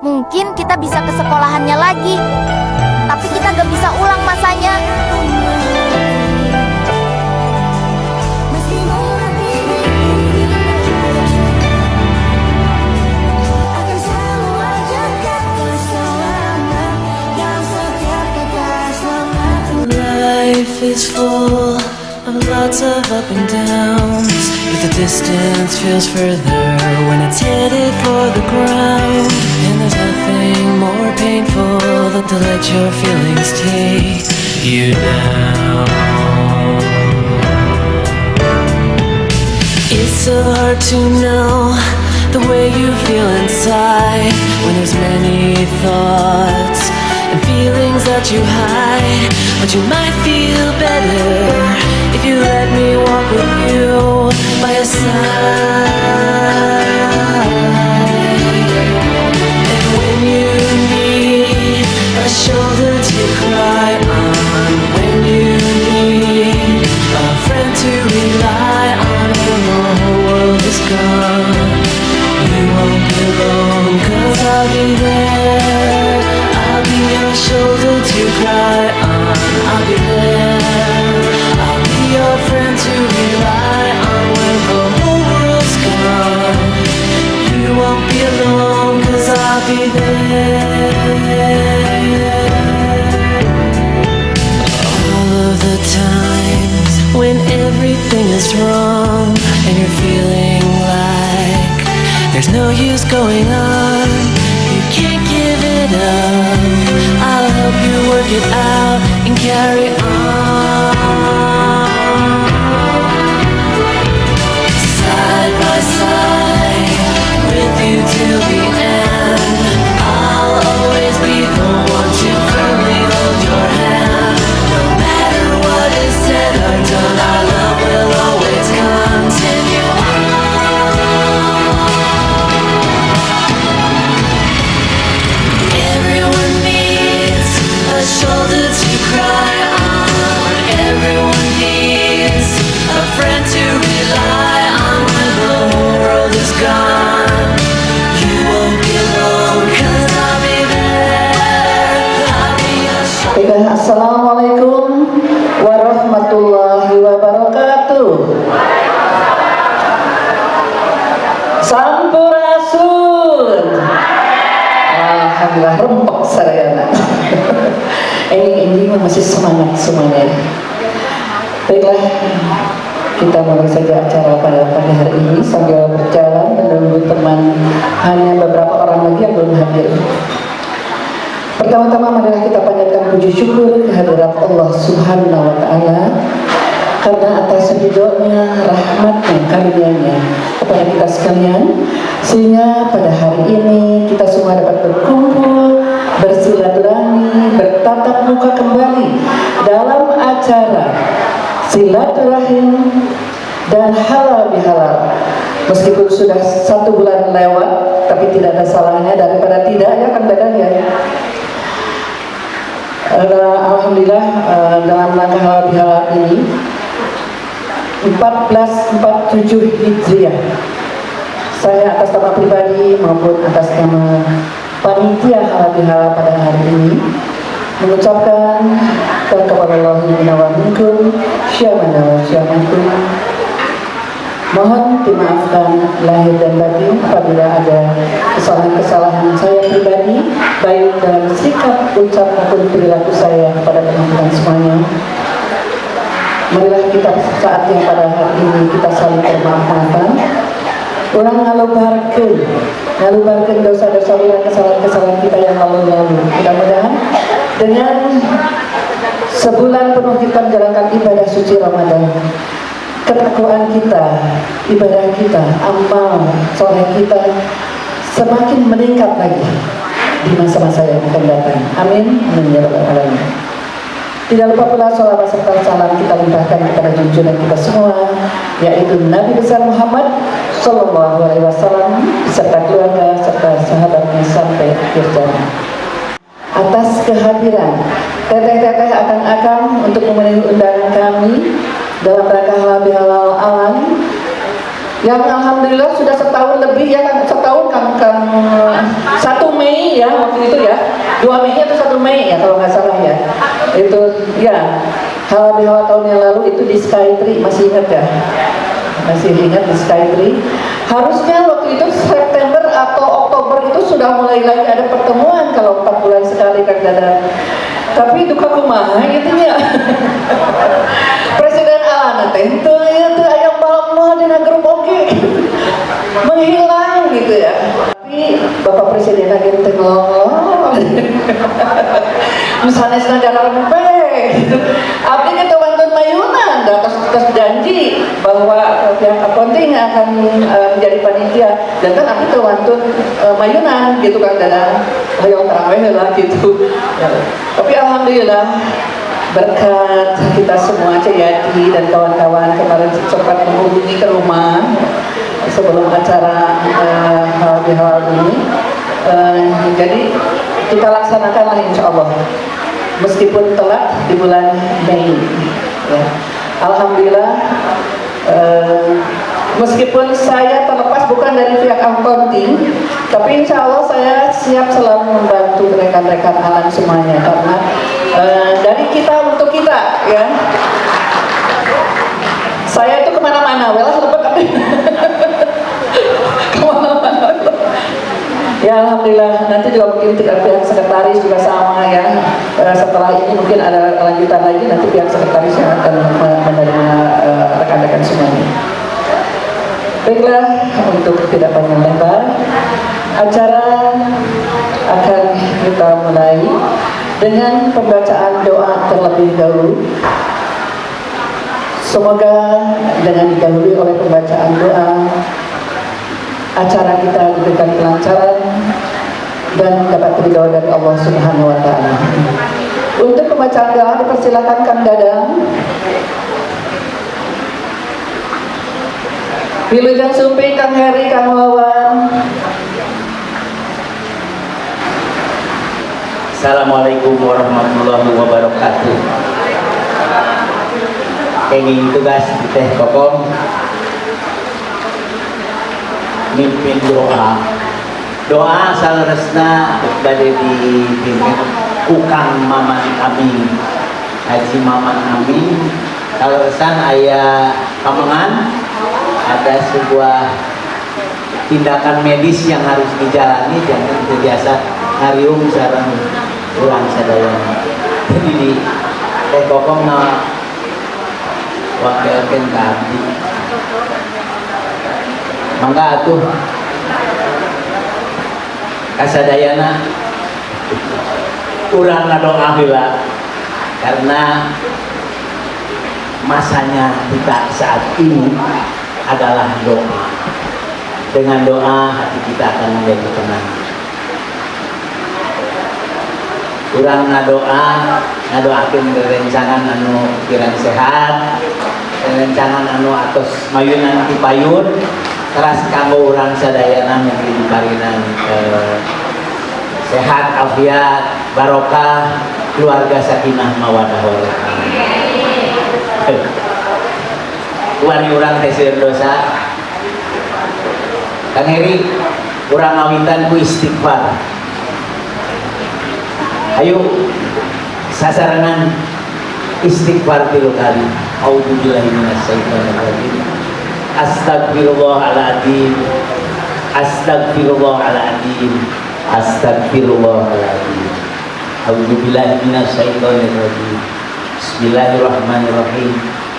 Mungkin kita bisa ke sekolahannya lagi, tapi kita gak bisa ulang masanya. Life is full of lots of up and downs, but the distance feels further when it's headed for the ground. And there's nothing more painful than to let your feelings take you down. It's so hard to know the way you feel inside when there's many thoughts and feelings that you hide. But you might feel better if you let me walk with you by your side. And when you need a shoulder to cry on, when you need a friend to rely on, when the whole world is gone, you won't be alone, 'cause I'll be there. I'll be your shoulder to cry on, I'll be there. I'll be your friend to rely on when the whole world's gone. You won't be alone, 'cause I'll be there. All of the times when everything is wrong and you're feeling like there's no use going on, you can't give it up. I'll help you work it out and carry on. Side by side with you till the end. I'll always be the one to firmly hold your hand. No matter what is said or done, our love will always continue on. Everyone needs a shoulder to cry on. Everyone needs a friend to rely on when the whole world is gone. You won't be alone, 'cause I'll be there. I'll be your shoulder. Assalamualaikum warahmatullahi wabarakatuh. Sampurasun. Alhamdulillah rempok sarayana. Ini masih semangat semuanya. Baiklah, kita mulai saja acara pada pagi hari ini sambil berjalan menunggu teman. Hanya beberapa orang lagi yang belum hadir. Pertama-tama marilah kita panjatkan puji syukur kehadirat Allah Subhanahu wa Ta'ala karena atas ridhonya, rahmatnya, karunia-Nya kepada kita sekalian, sehingga pada hari ini kita semua dapat berkumpul, bersilaturahmi, bertatap muka kembali dalam acara silaturahim dan halal bihalal. Meskipun sudah 1 bulan lewat, tapi tidak ada salahnya daripada tidak, ya kan Dadan ya. Alhamdulillah, dalam rangka halal bihalal ini 1447 Hijriah, saya atas nama pribadi maupun atas nama panitia halal bihalal pada hari ini mengucapkan taqabbalallahu minna wa minkum syamana wa syamakum. Mohon dimaafkan lahir dan batin apabila ada kesalahan-kesalahan saya pribadi, baik dalam sikap, ucap maupun perilaku saya kepada teman-teman semuanya. Marilah kita saatnya pada hari ini kita saling bermaaf-maafan. Orang ngalubarkeun dosa-dosa dan kesalahan-kesalahan kita yang lalu-lalu. Mudah-mudahan dengan sebulan penuh kita menjalankan ibadah suci Ramadan, ketakwaan kita, ibadah kita, amal soleh kita semakin meningkat lagi di masa-masa yang akan datang. Amin. Amin ya rabbal alamin. Tidak lupa pula sholawat serta salam kita limpahkan kepada junjungan kita semua, yaitu Nabi besar Muhammad Sallallahu Alaihi Wasallam serta keluarga serta sahabatnya sampai akhir zaman. Atas kehadiran teteh-teteh akang-akang untuk memenuhi undangan kami dalam rangka halal bihalal alam yang alhamdulillah sudah setahun lebih ya kan, setahun kan 1 Mei Mei ya waktu itu ya, 2 Mei atau 1 Mei ya kalau nggak salah ya. Itu ya halal bihalal tahun yang lalu itu di Skytree, masih ingat ya? Masih ingat di Skytree. Harusnya waktu itu September atau Oktober itu sudah mulai lagi ada pertemuan kalau 4 bulan sekali Kang Dadang. Tapi duka kumaha gitu ya. Presiden alana teh itu ayam balap mah dina grup oke. Menghilang gitu ya. Tapi Bapak Presiden lagi teh ngomong. Misalnya negara rempe gitu. Abdi kita bantuan mayunan atas janji bahwa pihak accounting akan menjadi panitia dan kan abdi terwantun mayunan gitu kan Dadang. Hayang taraweh lah gitu. Tapi alhamdulillah berkat kita semua Ceyati dan kawan-kawan kemarin sempat menghubungi ke rumah sebelum acara halal ini. Jadi kita laksanakanlah insya Allah meskipun telat di bulan Mei ya. Alhamdulillah meskipun saya terlepas bukan dari pihak accounting, tapi insya Allah saya siap selalu membantu rekan-rekan alam semuanya karena dari kita untuk kita ya. Saya itu kemana-mana, welas lepet tapi kemana-mana. Ya alhamdulillah, nanti juga mungkin pihak sekretaris juga sama ya. Setelah ini mungkin ada lanjutan lagi, nanti pihak sekretaris yang akan menerima rekan-rekan semuanya. Baiklah, untuk tidak panjang lebar, acara akan kita mulai dengan pembacaan doa terlebih dahulu. Semoga dengan didahului oleh pembacaan doa, acara kita diberikan kelancaran dan dapat ridho dari Allah Subhanahu wa Ta'ala. Untuk pembacaan doa dipersilakan Kang Dadang. Wilujeng Sumpi, Kang Heri, Kang Wawan. Assalamualaikum warahmatullahi wabarakatuh. Kenging tugas teh Kokom mimpin doa saleresna bade dipimpin Kukang Maman Amin, Haji Maman Amin. Saleresan aya kamengan ada sebuah tindakan medis yang harus dijalani, jangan terbiasa ngariung sareng urang sadaya. Jadi di teh Kokom na wakilkeun ka abdi. Mangga atuh kasadayana urang ngadoa heula karena masanya kita saat ini adalah doa. Dengan doa hati kita akan menjadi tenang. Urang ngadoakeun rerencangan anu kirang sehat, rerencangan anu atos mayunan ti payun teras kanggo urang sadayana mugi diparinan sehat, afiat, barokah, keluarga sakinah mawaddah warahmah. Kuari urang teh seueur dosa. Kang Heri, urang ngawitan ku istighfar. Ayo sasarangan istighfar 3 kali. A'udzubillahi minasyaitonir rajim. Astagfirullahaladzim. Astagfirullahaladzim. Astagfirullahaladzim. A'udzubillahi minasyaitonir rajim. Bismillahirrahmanirrahim.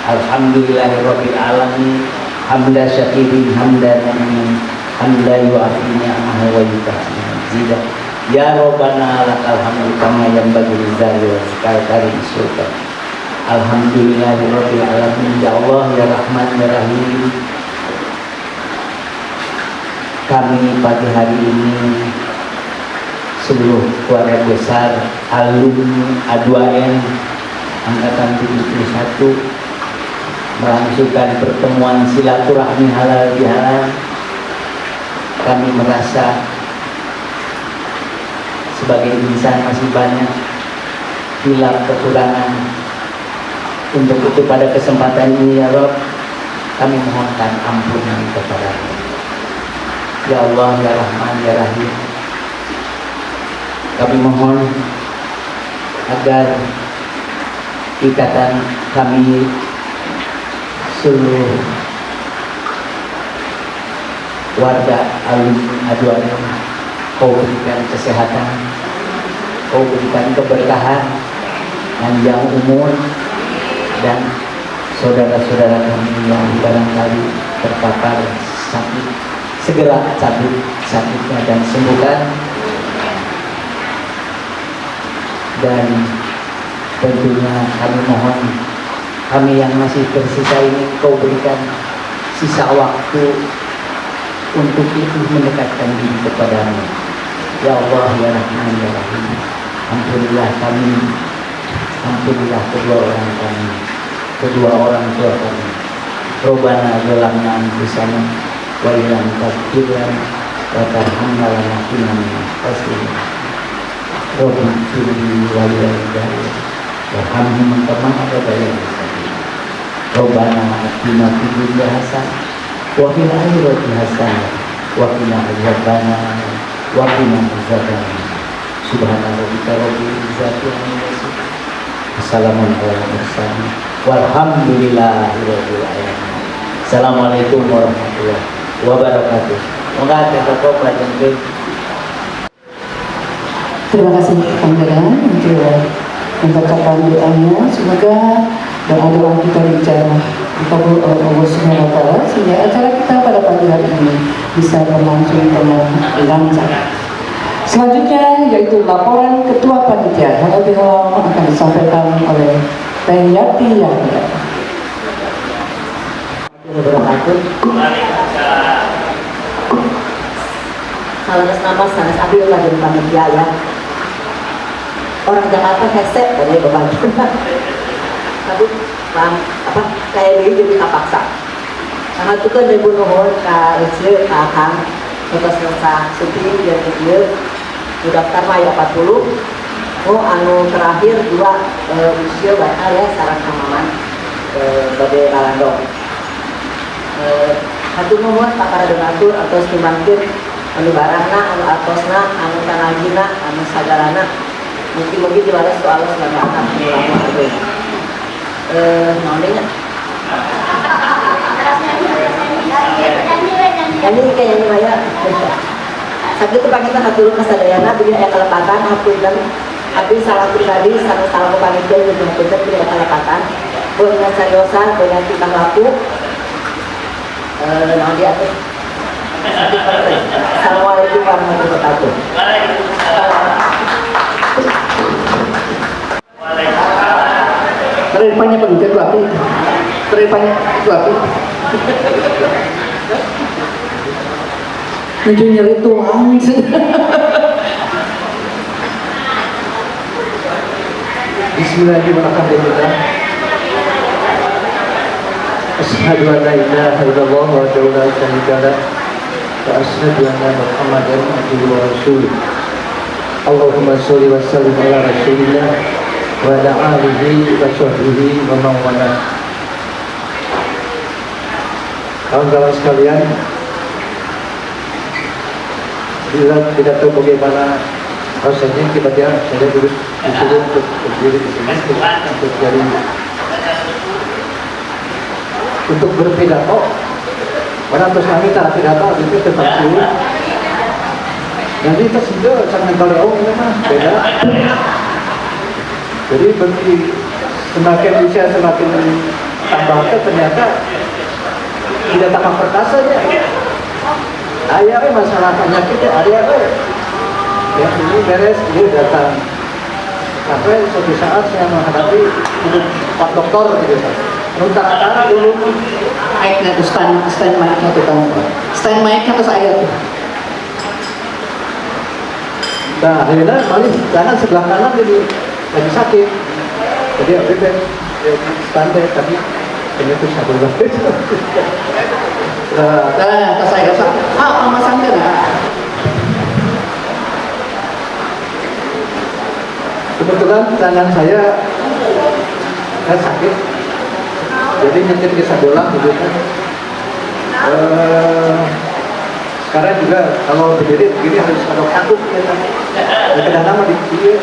Alhamdulillahirabbil alamin. Hamda syakirin hamdan mu'min. Hamda yu'afi ni'amahu wa yukafi mazidah. Ya Rabbana lakal hamdu kama yanbaghi lidzati wajhikal karim sultan. Alhamdulillahirabbil alamin. Ya Allah ya Rahman ya Rahim. Kami pagi hari ini seluruh keluarga besar alumni A2N angkatan 71 melangsungkan pertemuan silaturahmi halal bihalal. Kami merasa sebagai insan masih banyak hilaf kekurangan. Untuk itu pada kesempatan ini ya Rabb, kami mohonkan ampunan kepada-Mu. Ya Allah ya Rahman ya Rahim. Kami mohon agar ikatan kami seluruh warga Alun Aduan Kau berikan kesehatan, Kau berikan keberkahan, panjang umur, dan saudara-saudara kami yang barangkali terpapar sakit segera cabut sakitnya dan sembuhkan. Dan tentunya kami mohon kami yang masih tersisa ini Kau berikan sisa waktu untuk itu mendekatkan diri kepadamu. Ya Allah ya Rahman ya Rahim, ampunilah kami, ampunilah kedua orang kami, kedua orang tua kami. Robbana zalamna anfusana wa illam taghfir lana wa tarhamna lanakunanna minal khasirin. Robbana firli wa walidayya warhamhum kama rabbayani shaghira. Robbana atina fid dunya hasanah wa fil akhirati hasanah wa qina adzabannar wa qina adzabannar. Subhana rabbika rabbil izzati amma yasifun. Assalamualaikum warahmatullahi wabarakatuh. Assalamualaikum warahmatullahi wabarakatuh. Moga kita melanjutkan. Terima kasih Kang Dadang untuk membacakan doanya. Semoga doa-doa kita dikabul oleh Allah Subhanahu wa Ta'ala, sehingga acara kita pada pagi hari ini bisa berlangsung dengan lancar. Selanjutnya yaitu laporan Ketua Panitia. Lebih lama akan disampaikan oleh Teh Yati Yahya. Salah nama sanes abil lagi panitia ya. Orang Jakarta hesek dari beban. Tapi apa kayak ini jadi kapaksa. Karena itu kan dari nuhun ka Ece ka Kang terus nasa suci dia dia di daftar maya 40. Oh anu terakhir dua usia batal ya sarang kamaman sebagai kalandong. Satu nuhun pakar donatur atau dimangkin anu barangna, anu atosna, anu tanagina, anu sagarana. Mungkin dibalas soal sebagai anak ulama itu. Naonnya? Ini kayaknya Maya. Sakit itu kita hatur kasadayana bila aya kalepatan hapunten abdi salah pribadi sareng salah panitia jeung hapunten bila aya kalepatan. Beungan cariosan, beungan tingkah laku. Naon dia teh? Assalamualaikum warahmatullahi wabarakatuh. Teripanya pengen dua api. Teripanya dua api. Menuju nyeri tuang. Bismillahirrahmanirrahim. Asyhadu an la ilaha illallah wa la syarika lah wa asyhadu anna Muhammadan abduhu wa rasuluh. Allahumma sholli wa sallim ala rasulillah wa ala alihi wa sahbihi wa man wala. Kawan-kawan sekalian, bila tidak tahu bagaimana rasanya tiba-tiba saya disuruh untuk berdiri di sini untuk jadi untuk berpidato. Pada atas kami tak pidato itu tetap dulu. Jadi kita sudah sangat kalau ini mah beda. Jadi bagi semakin usia semakin tambah ternyata tidak tambah perkasa ya. Ayah masalah penyakitnya ayah ya ini beres ini datang. Sampai suatu saat saya menghadapi hidup Pak Dokter gitu. Tara-tara dulu Mic-nya tuh stand mic-nya tuh kamu. Stand mic-nya tuh saya tuh. nah akhirnya balik kanan sebelah kanan jadi lagi sakit. Jadi akhirnya standar tapi ternyata satu lagi. Nah, saya rasa Mas Angga Kebetulan tangan saya sakit, jadi nyetir ke sabola gitu kan. Sekarang juga kalau berdiri begini harus ada takut ya kan. Ada nama di dia.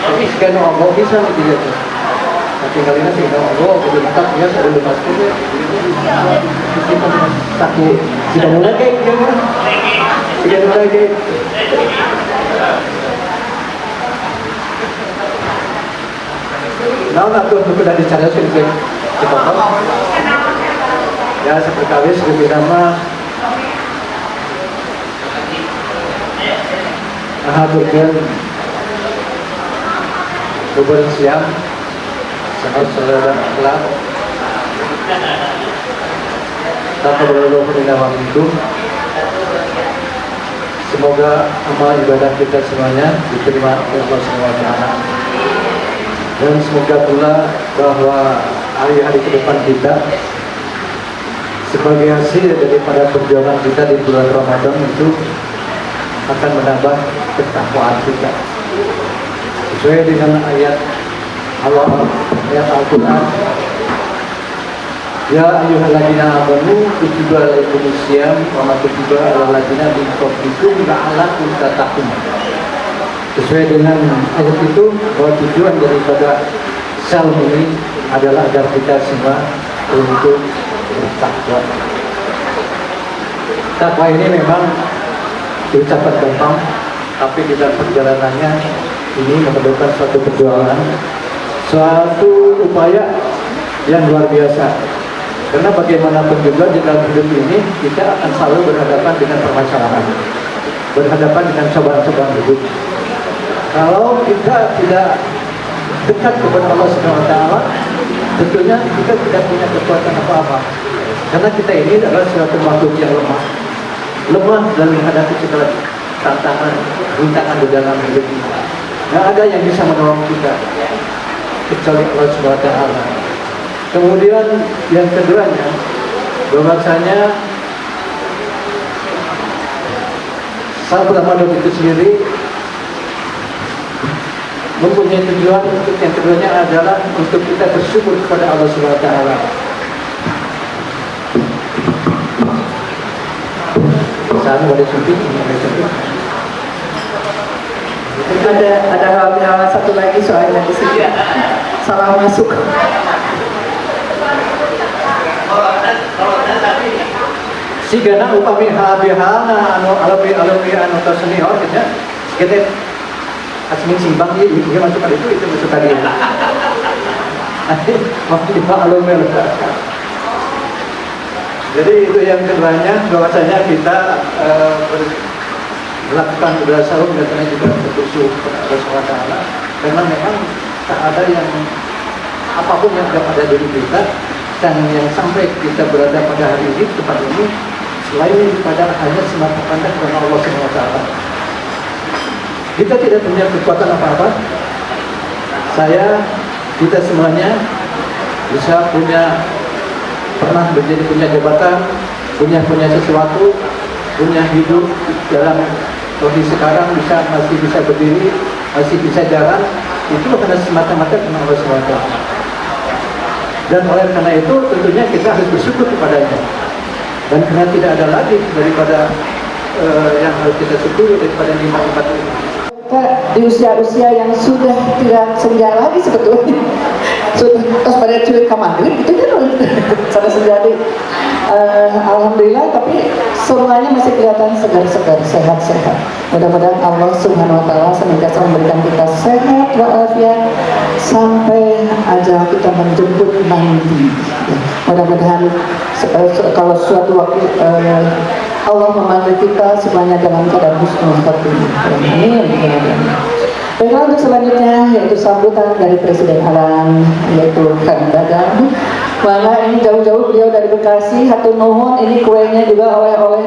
Tapi sekian Allah bisa nih dia tuh. Tapi kali ini sih Allah jadi tak ya sebelum masuk ya. Takut sudah mulai kayak gimana? Sudah mulai kayak. Nah, aku sudah dicara sih kita ya seperti lebih nama Turkian Kubur siang sangat saudara akhlak tak berlalu peninaman itu. Semoga amal ibadah kita semuanya diterima oleh Allah SWT. Dan semoga pula bahwa hari-hari ke depan kita sebagai hasil daripada perjuangan kita di bulan Ramadan itu akan menambah ketakwaan kita sesuai dengan ayat Allah, ayat Al-Quran. Ya ayyuhalladzina amanu kutiba alaikumusiyam wa ma kutiba alal ladzina min qablikum la'allakum tattaqun. Sesuai dengan ayat itu bahwa tujuan daripada sel ini adalah agar kita semua untuk bertakwa. Takwa ini memang diucapkan gampang, tapi di dalam perjalanannya ini memerlukan suatu perjuangan, suatu upaya yang luar biasa. Karena bagaimanapun juga di dalam hidup ini kita akan selalu berhadapan dengan permasalahan, berhadapan dengan cobaan-cobaan hidup. Kalau kita tidak dekat kepada Allah Subhanahu wa taala, tentunya kita tidak punya kekuatan apa-apa. Karena kita ini adalah suatu makhluk yang lemah dalam menghadapi segala tantangan, rintangan di dalam hidup ini. Tidak ada yang bisa menolong kita kecuali Allah Subhanahu wa taala. Kemudian yang keduanya, bahwasanya saat Ramadan itu sendiri mempunyai tujuan. Untuk yang keduanya adalah untuk kita bersyukur kepada Allah Subhanahu wa taala. Salam pada syukur. Ada hal satu lagi soalnya di sini. Salah masuk. Si gana upami habihana alami anu senior kita asmin simbang dia masuk ke itu masuk tadi. Jadi itu yang keduanya, bahwasanya kita melakukan ibadah sahur dan juga bersyukur kepada Allah SWT, karena memang tak ada yang apapun yang ada pada diri kita dan yang sampai kita berada pada hari ini tempat ini selain daripada hanya semata pandang kepada Allah SWT. Kita tidak punya kekuatan apa-apa. Kita semuanya bisa pernah punya jabatan, punya sesuatu, punya hidup dalam kondisi sekarang masih bisa berdiri, masih bisa jalan, itu karena semata-mata karena Allah SWT. Dan oleh karena itu tentunya kita harus bersyukur kepadanya. Dan karena tidak ada lagi daripada yang harus kita syukuri daripada nikmat-nikmat ini. Di usia-usia yang sudah tidak senja lagi sebetulnya, terus pada cuit kemarin gitu kan sudah senjadi. Alhamdulillah, tapi semuanya masih kelihatan segar-segar, sehat-sehat. Mudah-mudahan Allah Subhanahu wa taala senantiasa memberikan kita sehat walafiat sampai ajal kita menjemput nanti. Mudah-mudahan kalau suatu waktu Allah memanggil kita semuanya dalam keadaan husnul khotimah. Amin. Baiklah, untuk selanjutnya yaitu sambutan dari Presiden Alam, yaitu Kang Dadang. Mana ini jauh-jauh beliau dari Bekasi, hatur nuhun. Ini kuenya juga oleh-oleh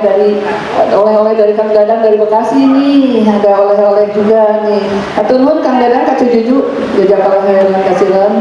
dari Kang Dadang dari Bekasi nih. Ada oleh-oleh juga nih. Hatur nuhun Kang Dadang kacu juju, jazakallahu khairan kasiran.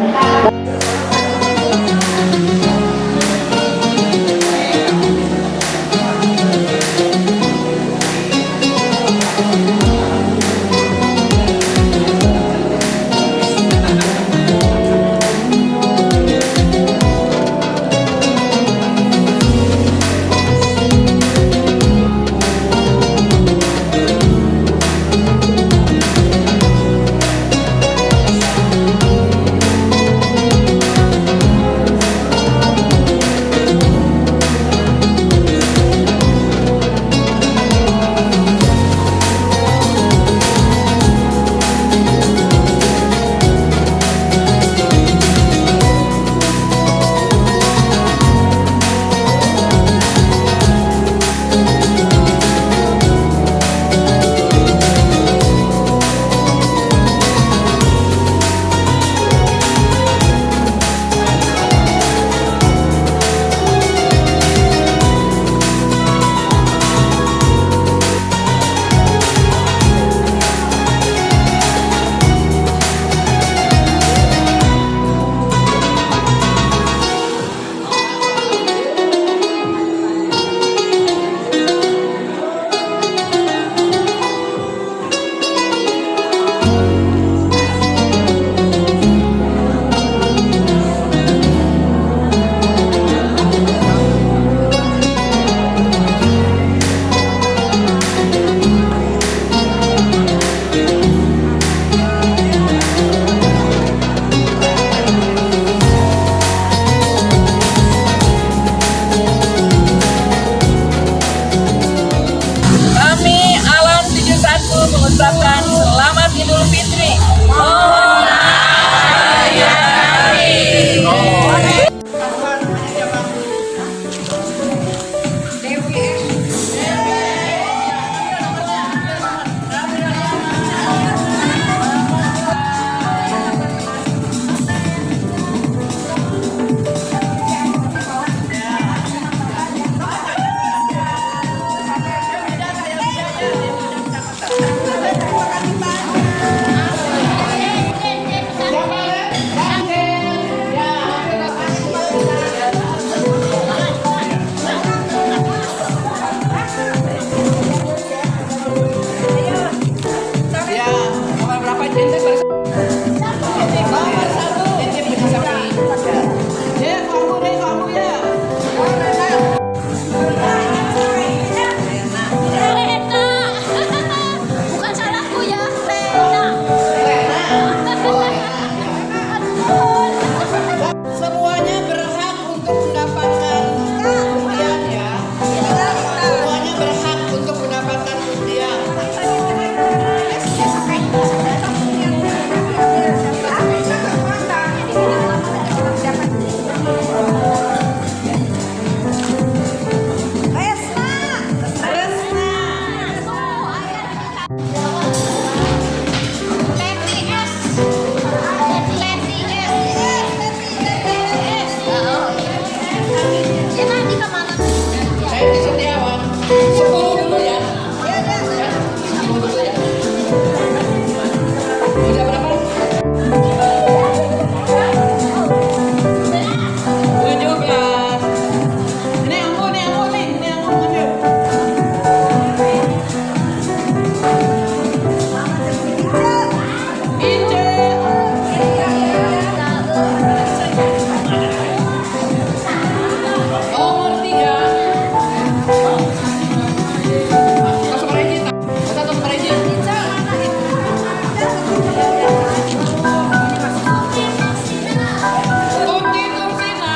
mengucapkan selamat Idul Fitri. Bukan salahku ya, Rena. Semuanya berhak untuk mendapatkan undian ya. Semuanya berhak untuk mendapatkan undian. Saya di Setiawan 10 dulu ya. 10 dulu ya. Udah berapa? 17. Ini anggu nih, ini anggu maju. Nomor 3. Masuk Regi. Satu masuk Regi. Tuti Tursina.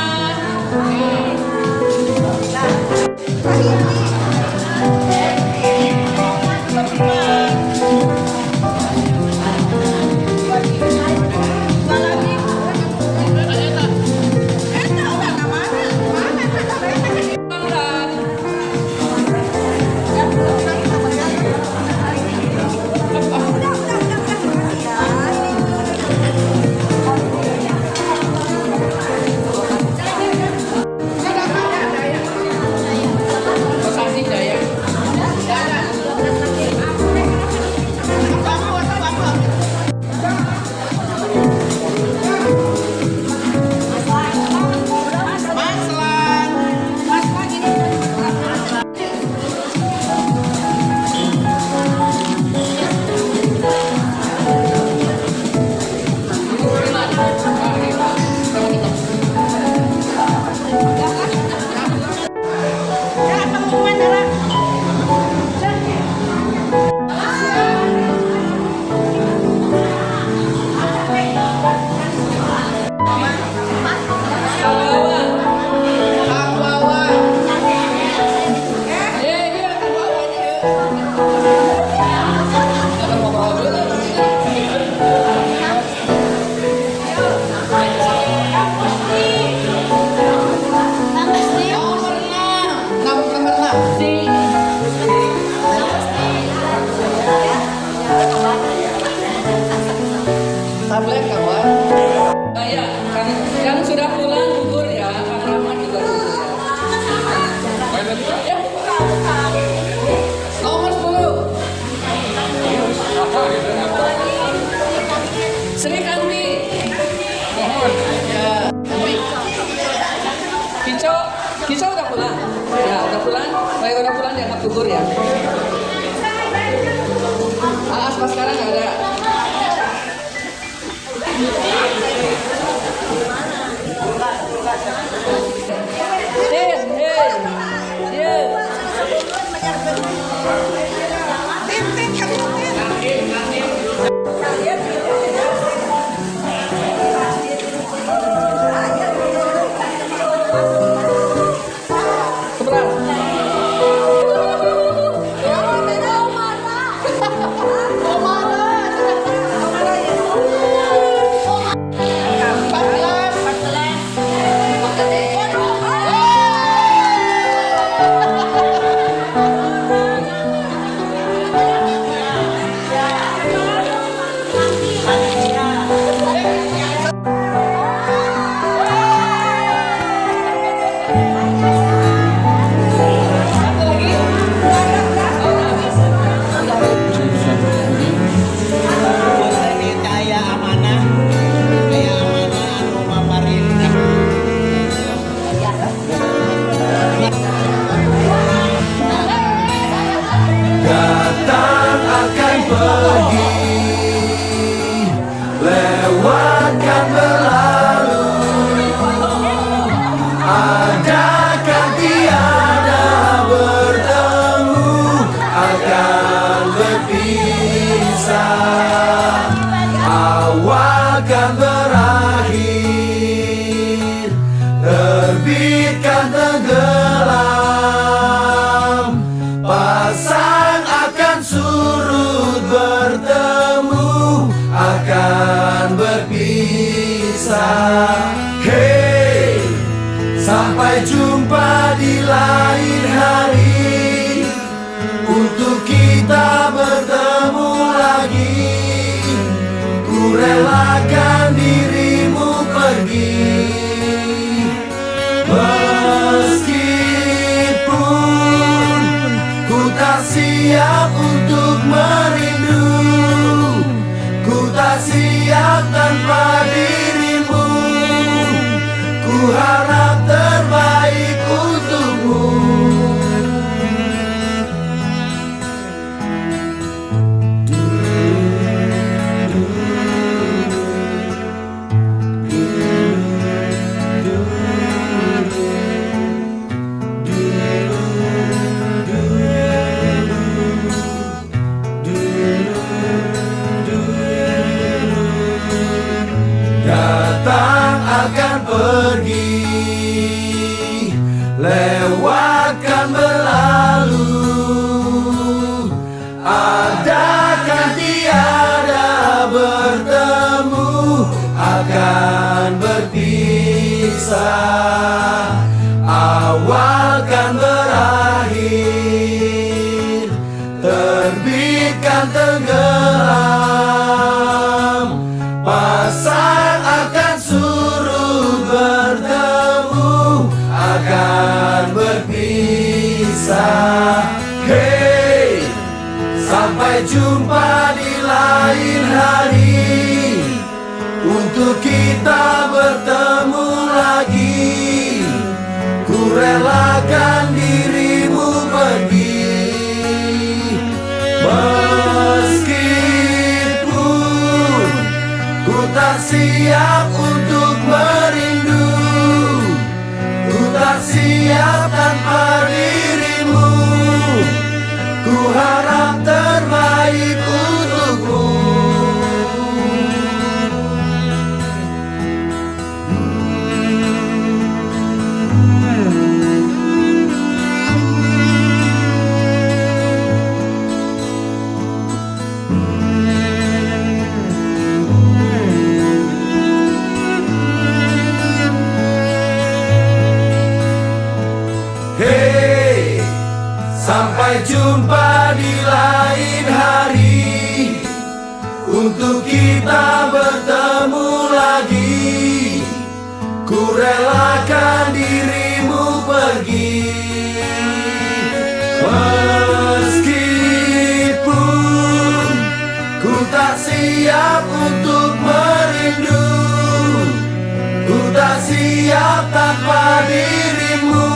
Kosasi Jaya. Mas Lan. Kang Wawan. Iya, Kang Wawan. Nomor 6. Nomor 6. Tablet kawan. Ya, yang sudah pulang gugur ya, Kang Rahmat juga gugur ya. Nomor 10. Sri Kandi. Ya, Abi. Kico udah pulang. Ya, udah pulang. Baik udah pulang dianggap gugur ya. Aas pas sekarang nggak ada. Seberang. akan berakhir, terbitkan tenggelam, pasang akan surut, bertemu akan berpisah. Hey, sampai jumpa di lain hari, untuk kita bertemu lagi. Ku relakan dirimu pergi, meskipun ku tak siap untuk merindu, ku tak siap tanpa dirimu. Ku harap terbaik untukmu. Datang akan pergi, lewatkan berlalu, adakan tiada bertemu, akan berpisah. Awal kan berakhir, terbitkan tenggelam, pasang akan surut, bertemu akan berpisah. Hey, sampai jumpa di lain hari, untuk kita bertemu lagi. Ku relakan dirimu pergi, meskipun ku tak siap untuk merindu, ku tak siap tanpa dirimu. Ku harap terbaik untukmu. Hey, sampai jumpa di lain hari, untuk kita bertemu lagi. Ku relakan dirimu pergi, meskipun ku tak siap untuk merindu, ku tak siap tanpa dirimu.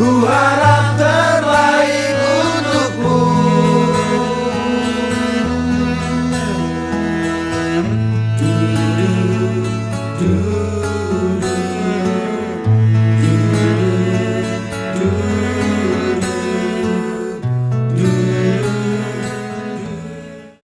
Ku harap terbaik